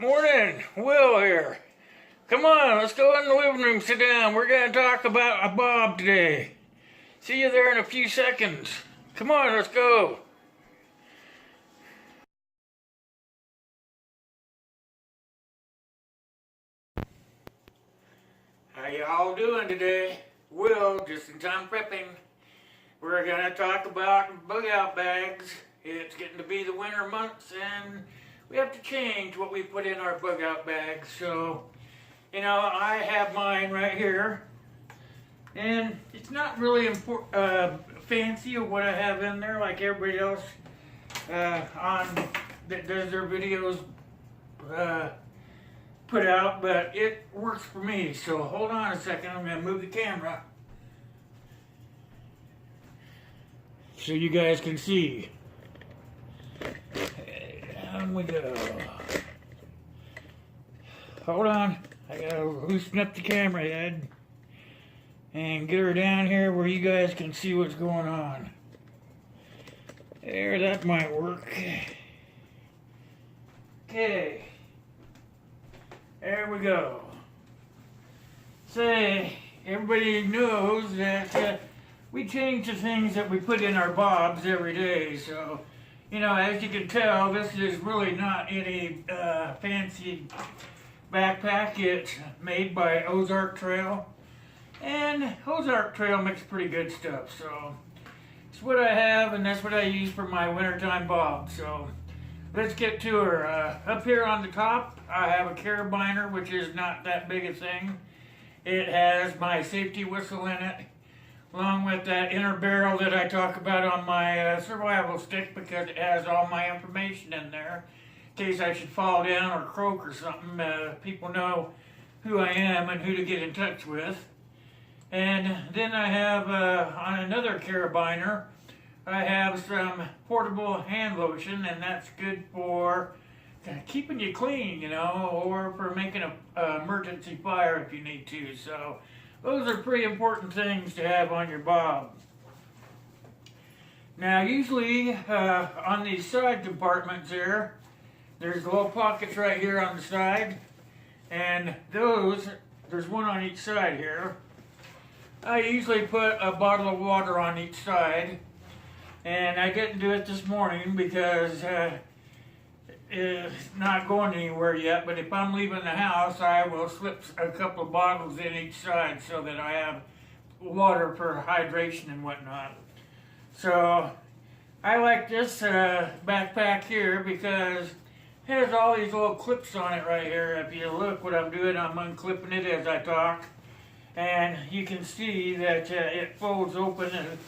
Morning, Will here. Come on, let's go in the living room, sit down. We're going to talk about a BoB today. See you there in a few seconds. Come on, let's go. How y'all doing today? Will, just in time prepping. We're going to talk about bug out bags. It's getting to be the winter months and we have to change what we put in our bug out bags. So, I have mine right here. And it's not really fancy of what I have in there like everybody else that does their videos put out, but it works for me. So hold on a second, I'm going to move the camera so you guys can see. Down we go. Hold on, I gotta loosen up the camera head and get her down here where you guys can see what's going on. There, that might work. Okay, there we go. Say, everybody knows that we change the things that we put in our BoBs every day, so as you can tell, this is really not any fancy backpack. It's made by Ozark Trail, and Ozark Trail makes pretty good stuff, so it's what I have, and that's what I use for my wintertime BoB. So let's get to her. Up here on the top, I have a carabiner, which is not that big a thing. It has my safety whistle in it, along with that inner barrel that I talk about on my survival stick, because it has all my information in there. In case I should fall down or croak or something, people know who I am and who to get in touch with. And then I have, on another carabiner, I have some portable hand lotion, and that's good for keeping you clean, or for making an emergency fire if you need to. So those are pretty important things to have on your BoB. Now, usually on these side compartments here, there's little pockets right here on the side, and there's one on each side here. I usually put a bottle of water on each side, and I didn't do it this morning because it's not going anywhere yet, but if I'm leaving the house, I will slip a couple of bottles in each side so that I have water for hydration and whatnot. So I like this backpack here because it has all these little clips on it right here. If you look what I'm doing, I'm unclipping it as I talk, and you can see that it folds open, and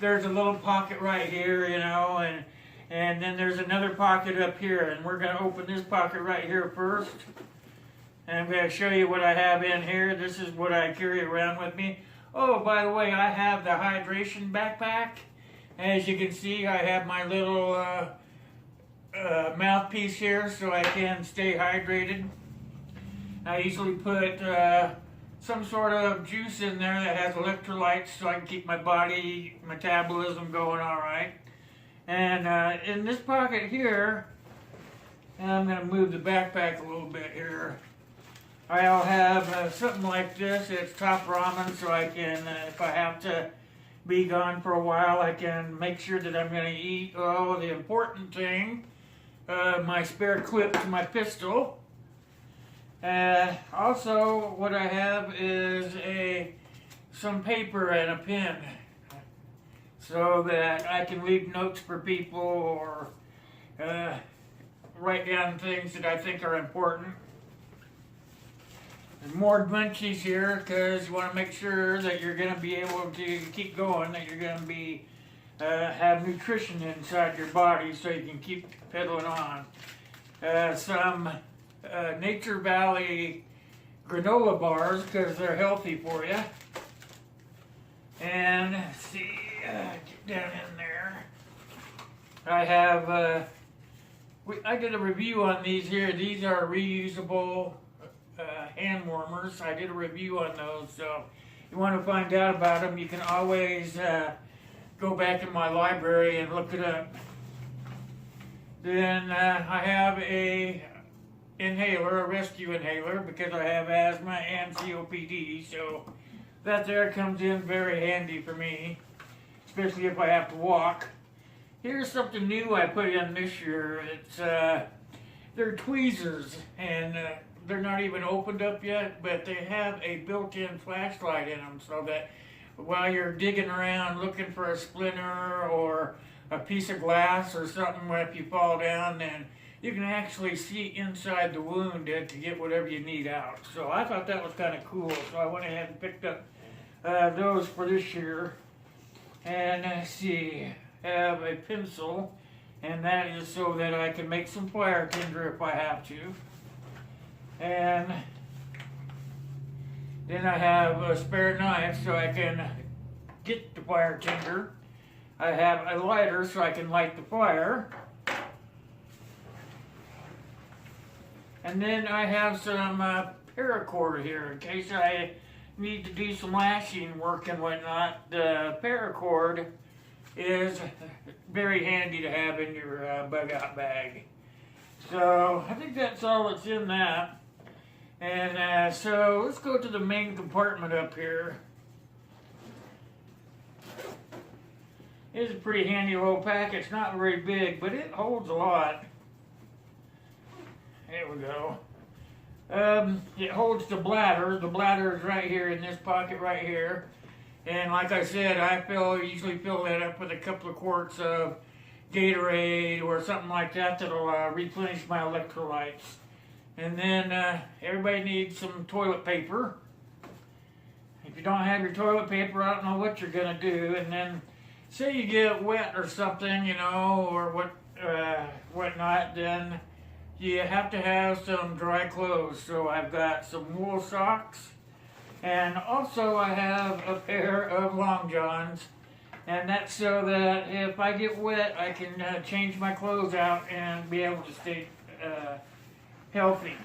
there's a little pocket right here, and then there's another pocket up here, and we're going to open this pocket right here first. And I'm going to show you what I have in here. This is what I carry around with me. Oh, by the way, I have the hydration backpack. As you can see, I have my little mouthpiece here so I can stay hydrated. I usually put some sort of juice in there that has electrolytes so I can keep my body metabolism going all right. And in this pocket here, and I'm going to move the backpack a little bit here, I'll have something like this. It's top ramen, so I can, if I have to be gone for a while, I can make sure that I'm going to eat. Oh, the important thing, my spare clip to my pistol. Also, what I have is some paper and a pen, so that I can leave notes for people or write down things that I think are important. There's more munchies here because you want to make sure that you're going to be able to keep going, that you're going to be have nutrition inside your body so you can keep pedaling on. Some Nature Valley granola bars because they're healthy for you. And let's see, get down in there. I have, I did a review on these here. These are reusable hand warmers. I did a review on those, so if you want to find out about them, you can always go back in my library and look it up. Then I have a inhaler, a rescue inhaler, because I have asthma and COPD, so that there comes in very handy for me, especially if I have to walk. Here's something new I put in this year. It's they're tweezers, and they're not even opened up yet, but they have a built-in flashlight in them, so that while you're digging around looking for a splinter or a piece of glass or something, if you fall down, then you can actually see inside the wound to get whatever you need out. So I thought that was kind of cool, so I went ahead and picked up those for this year. And let's see, I have a pencil, and that is so that I can make some fire tinder if I have to. And then I have a spare knife so I can get the fire tinder. I have a lighter so I can light the fire. And then I have some paracord here in case I need to do some lashing work and whatnot. The paracord is very handy to have in your bug out bag. So I think that's all that's in that. And so let's go to the main compartment up here. It's a pretty handy little pack. It's not very big, but it holds a lot. There we go. It holds the bladder. The bladder is right here in this pocket right here. And like I said, I usually fill that up with a couple of quarts of Gatorade or something like that that'll replenish my electrolytes. And then everybody needs some toilet paper. If you don't have your toilet paper, I don't know what you're going to do. And then say you get wet or something, you know, or whatnot, then you have to have some dry clothes. So I've got some wool socks, and also I have a pair of long johns, and that's so that if I get wet, I can change my clothes out and be able to stay healthy.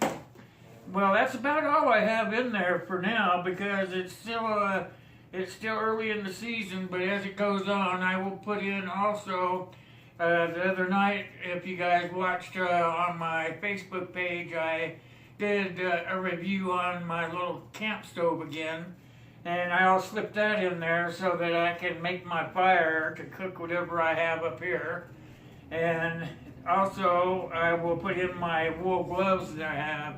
Well, that's about all I have in there for now, because it's still early in the season. But as it goes on, I will put in also. The other night, if you guys watched on my Facebook page, I did a review on my little camp stove again, and I'll slip that in there so that I can make my fire to cook whatever I have up here. And also, I will put in my wool gloves that I have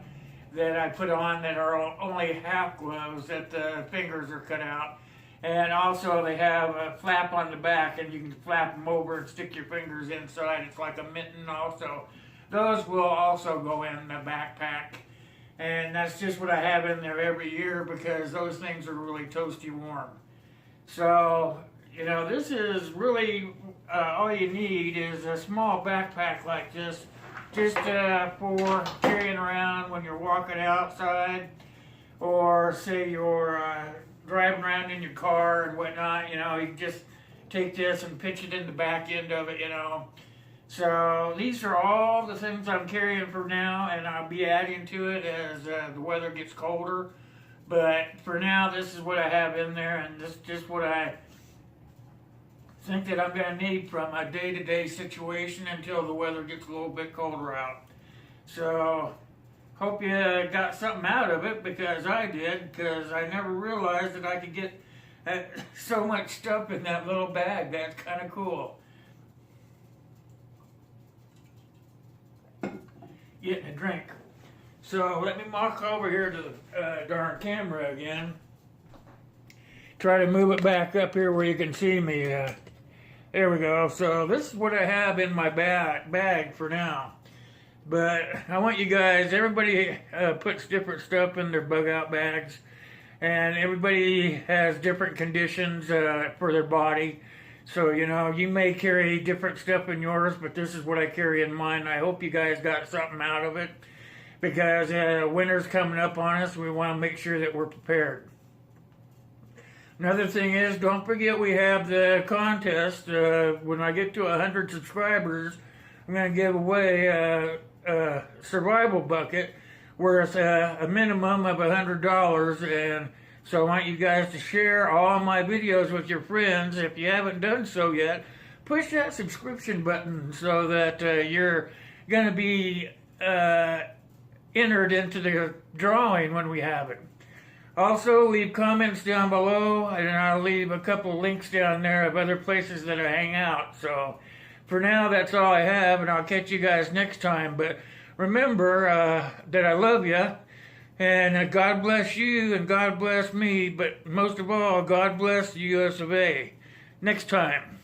that I put on that are only half gloves, that the fingers are cut out. And also they have a flap on the back, and you can flap them over and stick your fingers inside. It's like a mitten also. Those will also go in the backpack. And that's just what I have in there every year, because those things are really toasty warm. So, you know, this is really all you need is a small backpack like this, just for carrying around when you're walking outside, or say you're driving around in your car and whatnot. You know, you just take this and pitch it in the back end of it, you know. So these are all the things I'm carrying for now, and I'll be adding to it as the weather gets colder. But for now, this is what I have in there, and this is just what I think that I'm going to need from a day-to-day situation until the weather gets a little bit colder out. So hope you got something out of it, because I did, because I never realized that I could get so much stuff in that little bag. That's kind of cool. Getting a drink. So let me walk over here to the darn camera again. Try to move it back up here where you can see me. There we go. So this is what I have in my bag for now. But I want you guys, everybody puts different stuff in their bug out bags, and everybody has different conditions for their body. So, you know, you may carry different stuff in yours, but this is what I carry in mine. I hope you guys got something out of it, because winter's coming up on us. We want to make sure that we're prepared. Another thing is, don't forget we have the contest. When I get to 100 subscribers, I'm going to give away a survival bucket worth a minimum of $100, and so I want you guys to share all my videos with your friends. If you haven't done so yet, push that subscription button so that you're going to be entered into the drawing when we have it. Also, leave comments down below, and I'll leave a couple links down there of other places that I hang out. So, for now, that's all I have, and I'll catch you guys next time. But remember that I love you, and God bless you, and God bless me, but most of all, God bless the US of A. Next time.